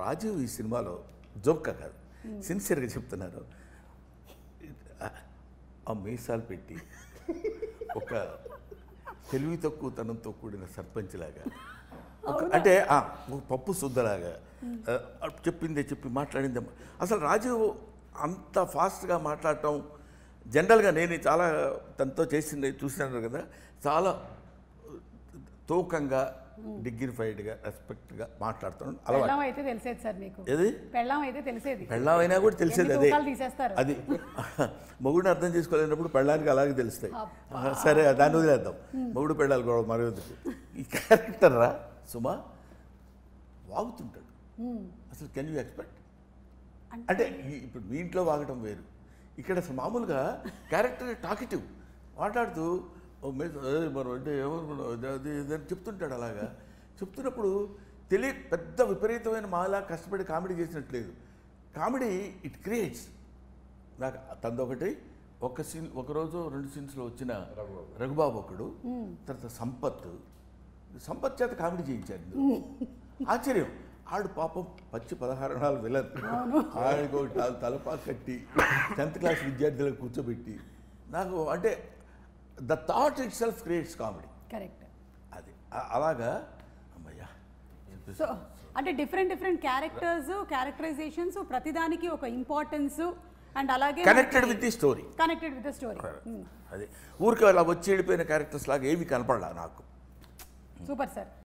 రాజీవ్ ఈ సినిమాలో జోక్గా కాదు సిన్సియర్గా చెప్తున్నారు. ఆ మీసాలు పెట్టి ఒక తెలివి తక్కువతనంతో కూడిన సర్పంచ్ లాగా అంటే ఒక పప్పు శుద్ధలాగా చెప్పిందే చెప్పి మాట్లాడిందే. అసలు రాజీవ్ అంత ఫాస్ట్గా మాట్లాడటం జనరల్గా నేను చాలా తనతో చేసింది చూసినాను కదా, చాలా తూకంగా డిగ్నిఫైడ్గా రెస్పెక్ట్గా మాట్లాడుతున్నాను. పెళ్ళాం అయితే తెలిసేది సార్ మీకు. ఏది పెళ్ళాం అయితే తెలిసేది, పెళ్ళాం అయినా కూడా తెలిసేది అదే. తీసేస్తారు అది మొగుడిని అర్థం చేసుకోలేనప్పుడు పెళ్ళానికి అలాగే తెలుస్తాయి. సరే దాన్ని వదిలేద్దాం, మొగుడు పెళ్ళాలి కూడా మరొకటి. ఈ క్యారెక్టర్ రా సుమా వాగుతుంటాడు. అసలు కెన్ యూ ఎక్స్పెక్ట్ అంటే ఇప్పుడు మీ ఇంట్లో వాగటం వేరు, ఇక్కడ అసలు మామూలుగా క్యారెక్టర్ టాకిటివ్ మాట్లాడుతూ మరి అంటే ఏమనుకున్నావు అది ఇదని చెప్తుంటాడు. అలాగా చెప్తున్నప్పుడు పెద్ద విపరీతమైన మాలా కష్టపడి కామెడీ చేసినట్లేదు. Comedy it creates. నాకు తందొకటి ఒక సీన్, ఒకరోజు 2 సీన్స్లో వచ్చిన రఘుబాబు ఒకడు, తర్వాత సంపత్ చేత కామెడీ చేయించాడు. ఆశ్చర్యం, ఆడు పాపం పచ్చి 16 నాలుగు విలన్, ఆడికి తలపా కట్టి 10th క్లాస్ విద్యార్థులకు కూర్చోబెట్టి నాకు అంటే the thought it self creates comedy. Correct. అది అలాగా అమ్మయ్యా. సో అంటే డిఫరెంట్ క్యారెక్టరైజేషన్స్, ప్రతిదానికి ఒక ఇంపార్టెన్స్ అండ్ అలాగే కనెక్టెడ్ విత్ ది స్టోరీ. అది ఊరికి అలా వచ్చి వెళ్ళిపోయిన క్యారెక్టర్స్ లాగా ఏమి కనపడలా నాకు. Super sir.